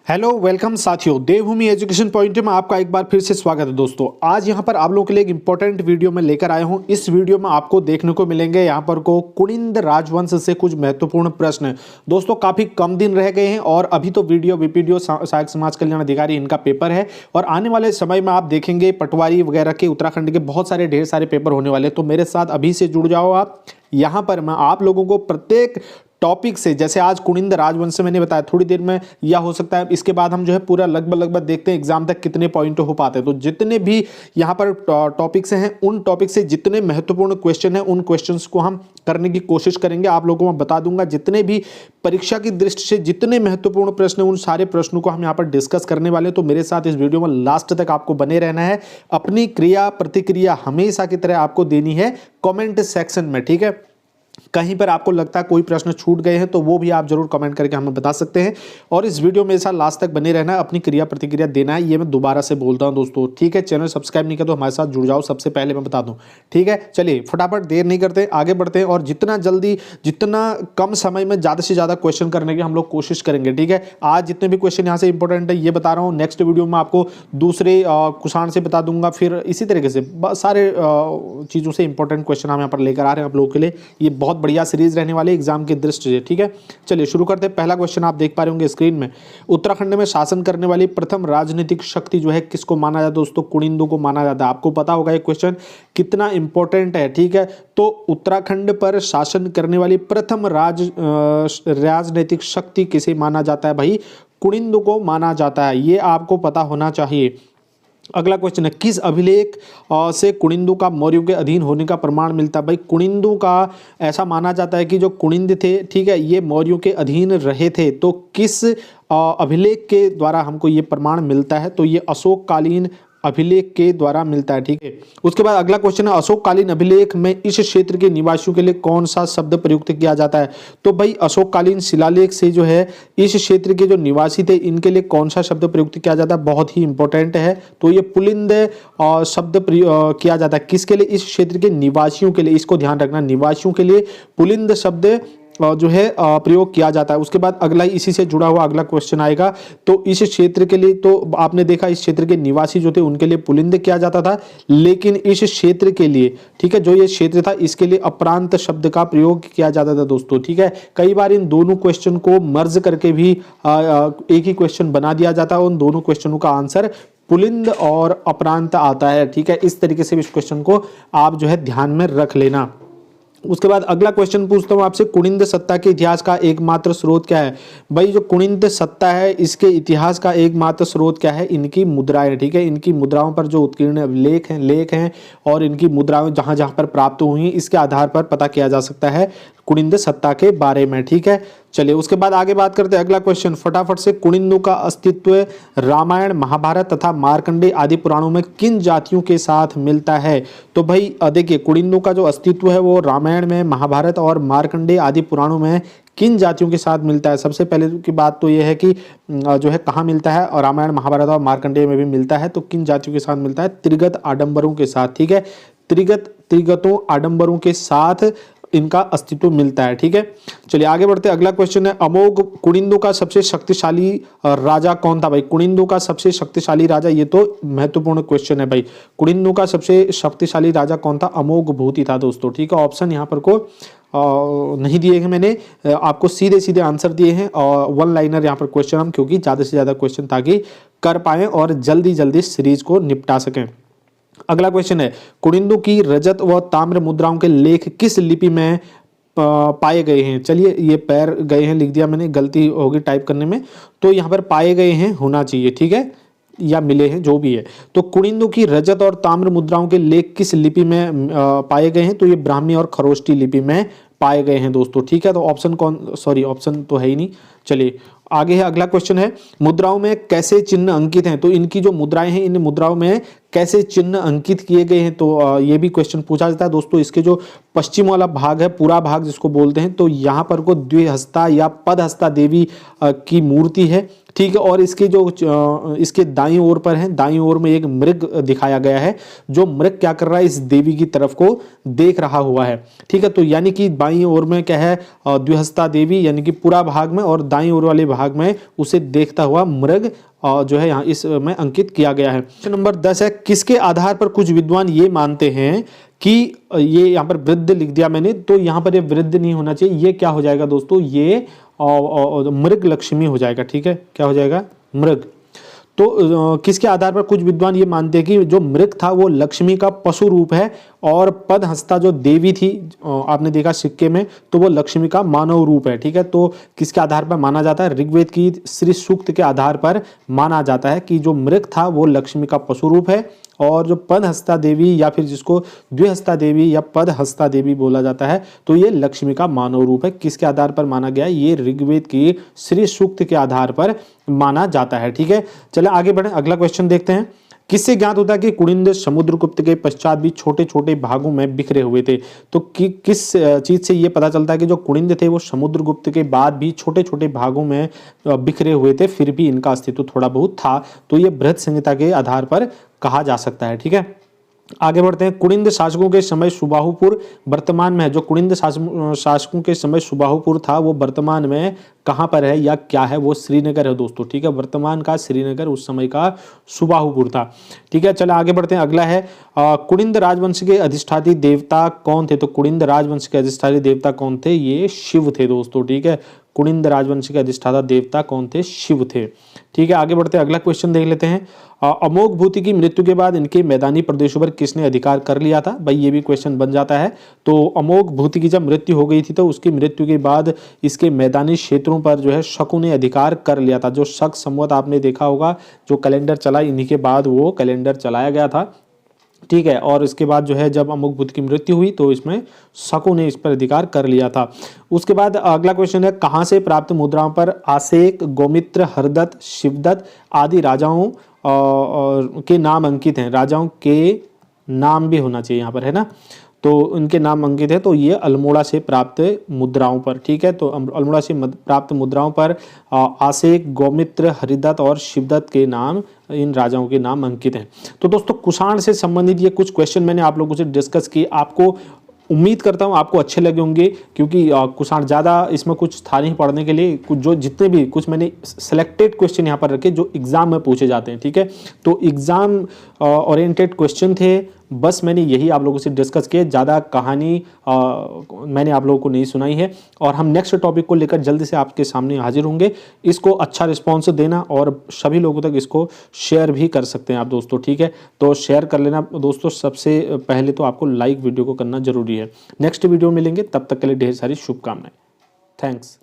Hello welcome साथियों, देवभूमि education point में आपका एक बार फिर से स्वागत है। दोस्तों आज यहाँ पर आप लोगों के लिए एक इंपॉर्टेंट वीडियो में लेकर आया हूँ। इस वीडियो में आपको देखने को मिलेंगे यहाँ पर को कुनिंद राजवंश से कुछ महत्वपूर्ण प्रश्न। दोस्तों काफी कम दिन रह गए हैं और अभी तो वीडियो सहायक समाज कल्याण अधिकारी इनका पेपर है और आने वाले समय में आप देखेंगे पटवारी वगैरह के उत्तराखंड के बहुत सारे ढेर सारे पेपर होने वाले। तो मेरे साथ अभी से जुड़ जाओ आप। यहाँ पर मैं आप लोगों को प्रत्येक टॉपिक से, जैसे आज कुनिंद राजवंश से मैंने बताया, थोड़ी देर में या हो सकता है इसके बाद हम जो है पूरा लगभग देखते हैं एग्जाम तक कितने पॉइंट हो पाते हैं। तो जितने भी यहाँ पर टॉपिक्स हैं उन टॉपिक से जितने महत्वपूर्ण क्वेश्चन हैं उन क्वेश्चंस को हम करने की कोशिश करेंगे। आप लोगों को मैं बता दूंगा जितने भी परीक्षा की दृष्टि से जितने महत्वपूर्ण प्रश्न हैं उन सारे प्रश्नों को हम यहाँ पर डिस्कस करने वाले हैं। तो मेरे साथ इस वीडियो में लास्ट तक आपको बने रहना है। अपनी क्रिया प्रतिक्रिया हमेशा की तरह आपको देनी है कॉमेंट सेक्शन में, ठीक है। कहीं पर आपको लगता है कोई प्रश्न छूट गए हैं तो वो भी आप जरूर कमेंट करके हमें बता सकते हैं। और इस वीडियो में साथ लास्ट तक बने रहना है, अपनी क्रिया प्रतिक्रिया देना है। ये मैं दोबारा से बोलता हूं दोस्तों, ठीक है। चैनल सब्सक्राइब नहीं किया तो हमारे साथ जुड़ जाओ, सबसे पहले मैं बता दूं, ठीक है। चलिए फटाफट देर नहीं करते, आगे बढ़ते हैं और जितना जल्दी जितना कम समय में ज़्यादा से ज़्यादा क्वेश्चन करने की हम लोग कोशिश करेंगे, ठीक है। आज जितने भी क्वेश्चन यहाँ से इंपॉर्टेंट है ये बता रहा हूँ, नेक्स्ट वीडियो में आपको दूसरे कुशाण से बता दूंगा, फिर इसी तरीके से सारे चीज़ों से इंपॉर्टेंट क्वेश्चन हम यहाँ पर लेकर आ रहे हैं आप लोगों के लिए। ये बहुत बढ़िया सीरीज रहने वाले एग्जाम की दृष्टि से, ठीक है। चलिए शुरू करते हैं। पहला क्वेश्चन आप देख पा रहे होंगे स्क्रीन में। उत्तराखंड में शासन करने वाली प्रथम राजनीतिक शक्ति जो है किसको माना जाता है दोस्तों? कुनिंदो को माना जाता है। आपको पता होगा ये क्वेश्चन कितना इंपॉर्टेंट है, ठीक है। तो उत्तराखंड पर शासन करने वाली प्रथम राजनीतिक शक्ति किसे माना जाता है भाई? कुनिंदो को माना जाता है, ये आपको पता होना चाहिए। अगला क्वेश्चन है, किस अभिलेख से कुनिंदो का मौर्यों के अधीन होने का प्रमाण मिलता है? भाई कुनिंदो का ऐसा माना जाता है कि जो कुनिंद थे, ठीक है, ये मौर्यों के अधीन रहे थे। तो किस अभिलेख के द्वारा हमको ये प्रमाण मिलता है? तो ये अशोककालीन अभिलेख के द्वारा मिलता है, ठीक है। उसके बाद अगला क्वेश्चन है, अशोककालीन अभिलेख में इस क्षेत्र के निवासियों के लिए कौन सा शब्द प्रयुक्त किया जाता है? तो भाई अशोककालीन शिलालेख से जो है इस क्षेत्र के जो निवासी थे इनके लिए कौन सा शब्द प्रयुक्त किया जाता है? बहुत ही इंपॉर्टेंट है। तो ये पुलिंद शब्द किया जाता है किसके लिए? इस क्षेत्र के निवासियों के लिए। इसको ध्यान रखना, निवासियों के लिए पुलिंद शब्द जो है प्रयोग किया जाता है। उसके बाद अगला इसी से जुड़ा हुआ अगला क्वेश्चन आएगा। तो इस क्षेत्र के लिए तो आपने देखा इस क्षेत्र के निवासी जो थे उनके लिए पुलिंद किया जाता था, लेकिन इस क्षेत्र के लिए, ठीक है, जो ये क्षेत्र था इसके लिए अपरांत शब्द का प्रयोग किया जाता था दोस्तों, ठीक है। कई बार इन दोनों क्वेश्चन को मर्ज करके भी एक ही क्वेश्चन बना दिया जाता है। उन दोनों क्वेश्चनों का आंसर पुलिंद और अपरांत आता है, ठीक है। इस तरीके से इस क्वेश्चन को आप जो है ध्यान में रख लेना। उसके बाद अगला क्वेश्चन पूछता हूं आपसे, कुनिंद सत्ता के इतिहास का एकमात्र स्रोत क्या है? भाई जो कुनिंद सत्ता है इसके इतिहास का एकमात्र स्रोत क्या है? इनकी मुद्राएं, ठीक है। इनकी मुद्राओं पर जो उत्कीर्ण लेख हैं और इनकी मुद्राएं जहां जहां पर प्राप्त हुई इसके आधार पर पता किया जा सकता है कुनिंद सत्ता के बारे में, ठीक है। चलिए उसके बाद आगे बात करते हैं। अगला क्वेश्चन फटाफट से, कुनिंदों का अस्तित्व रामायण महाभारत तथा मार्कंडेय आदि पुराणों में किन जातियों के साथ मिलता है? तो भाई देखिए कुनिंदों का जो अस्तित्व है वो रामायण में, महाभारत और मार्कंडेय आदि पुराणों में किन जातियों के साथ मिलता है? सबसे पहले की बात तो यह है कि जो है कहाँ मिलता है, और रामायण महाभारत और मार्कंडेय में भी मिलता है। तो किन जातियों के साथ मिलता है? त्रिगत आडंबरों के साथ, ठीक है। त्रिगतों आडंबरों के साथ इनका अस्तित्व मिलता है, ठीक है। चलिए आगे बढ़ते हैं। अगला क्वेश्चन है, अमोघ कुनिंदों का सबसे शक्तिशाली राजा कौन था? भाई कुनिंदों का सबसे शक्तिशाली राजा, ये तो महत्वपूर्ण क्वेश्चन है भाई। कुनिंदों का सबसे शक्तिशाली राजा कौन था? अमोघ भूति था दोस्तों, ठीक है। ऑप्शन यहाँ पर को नहीं दिए हैं मैंने, आपको सीधे सीधे आंसर दिए हैं और वन लाइनर यहाँ पर क्वेश्चन हम, क्योंकि ज़्यादा से ज़्यादा क्वेश्चन ताकि कर पाएँ और जल्दी जल्दी सीरीज को निपटा सकें। अगला क्वेश्चन है, कुनिंदों की रजत व ताम्र मुद्राओं के लेख किस लिपि में पाए गए हैं? चलिए ये पैर गए हैं लिख दिया मैंने, गलती होगी टाइप करने में, तो यहाँ पर पाए गए हैं होना चाहिए, ठीक है, या मिले हैं, जो भी है। तो कुनिंदों की रजत और ताम्र मुद्राओं के लेख किस लिपि में पाए गए हैं? तो ये ब्राह्मी और खरोष्टी लिपि में पाए गए हैं दोस्तों, ठीक है। तो ऑप्शन ऑप्शन तो है ही नहीं। चलिए आगे है, अगला क्वेश्चन है, मुद्राओं में कैसे चिन्ह अंकित हैं? तो इनकी जो मुद्राएं हैं इन मुद्राओं में कैसे चिन्ह अंकित किए गए हैं? तो ये भी क्वेश्चन पूछा जाता है दोस्तों। इसके जो पश्चिम वाला भाग है, पूरा भाग जिसको बोलते हैं, तो यहाँ पर को द्विहस्ता या पदहस्ता देवी की मूर्ति है, ठीक है। और इसके जो इसके दाईं ओर पर है, दाईं ओर में एक मृग दिखाया गया है, जो मृग क्या कर रहा है, इस देवी की तरफ को देख रहा हुआ है। ठीक है, तो यानी कि बाईं ओर में क्या है, द्विहस्ता देवी यानी कि पूरा भाग में, और दाईं ओर वाले भाग में उसे देखता हुआ मृग जो है यहाँ इसमें अंकित किया गया है। क्वेश्चन नंबर 10 है, किसके आधार पर कुछ विद्वान ये मानते हैं कि ये यहाँ पर वृद्ध लिख दिया मैंने, तो यहाँ पर ये वृद्ध नहीं होना चाहिए, ये क्या हो जाएगा दोस्तों, ये मृग लक्ष्मी हो जाएगा। ठीक है, क्या हो जाएगा, मृग। तो किसके आधार पर कुछ विद्वान ये मानते हैं कि जो मृग था वो लक्ष्मी का पशु रूप है, और पदहस्ता जो देवी थी आपने देखा सिक्के में, तो वो लक्ष्मी का मानव रूप है। ठीक है, तो किसके आधार पर माना जाता है, ऋग्वेद की श्री सूक्त के आधार पर माना जाता है कि जो मृग था वो लक्ष्मी का पशु रूप है, और जो पदहस्ता देवी या फिर जिसको द्विहस्ता देवी या पदहस्ता देवी बोला जाता है, तो ये लक्ष्मी का मानव रूप है। किसके आधार पर माना गया, ये ऋग्वेद की श्री सूक्त के आधार पर माना जाता है। ठीक है, चले आगे बढ़े, अगला क्वेश्चन देखते हैं। किससे ज्ञात होता है कि कुनिंद समुद्रगुप्त के पश्चात भी छोटे छोटे भागों में बिखरे हुए थे। तो किस चीज से ये पता चलता है कि जो कुनिंद थे वो समुद्रगुप्त के बाद भी छोटे छोटे भागों में बिखरे हुए थे, फिर भी इनका अस्तित्व थोड़ा बहुत था, तो ये बृहद संहिता के आधार पर कहा जा सकता है। ठीक है, आगे बढ़ते हैं। कुनिंद शासकों के समय सुबाहुपुर वर्तमान में है, जो कुनिंद शासकों के समय सुबाहुपुर था वो वर्तमान में कहाँ पर है या क्या है, वो श्रीनगर है दोस्तों। ठीक है, वर्तमान का श्रीनगर, उस समय का सुबाहुपुर था। ठीक है, चलो आगे बढ़ते हैं, अगला है कुनिंद राजवंश के अधिष्ठात्री देवता कौन थे। तो कुनिंद राजवंश के अधिष्ठात्री देवता कौन थे, ये शिव थे दोस्तों। ठीक है, कुनिंद राजवंश के अधिष्ठाता देवता कौन थे, शिव थे। ठीक है, आगे बढ़ते हैं, अगला क्वेश्चन देख लेते हैं। अमोघ भूति की मृत्यु के बाद इनके मैदानी प्रदेशों पर किसने अधिकार कर लिया था, भाई ये भी क्वेश्चन बन जाता है। तो अमोघ भूति की जब मृत्यु हो गई थी, तो उसकी मृत्यु के बाद इसके मैदानी क्षेत्रों पर जो है शकों ने अधिकार कर लिया था। जो शक संवत आपने देखा होगा, जो कैलेंडर चला, इन्हीं के बाद वो कैलेंडर चलाया गया था। ठीक है, और इसके बाद जो है जब अमोघ बुद्ध की मृत्यु हुई तो इसमें शकों ने इस पर अधिकार कर लिया था। उसके बाद अगला क्वेश्चन है, कहाँ से प्राप्त मुद्राओं पर आसेक, गौमित्र, हरदत्त, शिवदत्त आदि राजाओं के नाम अंकित हैं। राजाओं के नाम भी होना चाहिए यहाँ पर, है ना, तो उनके नाम अंकित है, तो ये अल्मोड़ा से प्राप्त मुद्राओं पर। ठीक है, तो अल्मोड़ा से प्राप्त मुद्राओं पर आसेक, गौमित्र, हरिदत्त और शिवदत्त के नाम, इन राजाओं के नाम अंकित हैं। तो दोस्तों कुषाण से संबंधित ये कुछ क्वेश्चन मैंने आप लोगों से डिस्कस किए, आपको उम्मीद करता हूँ आपको अच्छे लगे होंगे, क्योंकि कुषाण ज़्यादा इसमें कुछ था नहीं पढ़ने के लिए। कुछ जो जितने भी कुछ मैंने सेलेक्टेड क्वेश्चन यहाँ पर रखे जो एग्जाम में पूछे जाते हैं। ठीक है, तो एग्जाम ओरिएंटेड क्वेश्चन थे, बस मैंने यही आप लोगों से डिस्कस किया, ज़्यादा कहानी मैंने आप लोगों को नहीं सुनाई है। और हम नेक्स्ट टॉपिक को लेकर जल्दी से आपके सामने हाजिर होंगे। इसको अच्छा रिस्पॉन्स देना और सभी लोगों तक इसको शेयर भी कर सकते हैं आप दोस्तों। ठीक है, तो शेयर कर लेना दोस्तों, सबसे पहले तो आपको लाइक वीडियो को करना जरूरी है। नेक्स्ट वीडियो मिलेंगे, तब तक के लिए ढेर सारी शुभकामनाएं। थैंक्स।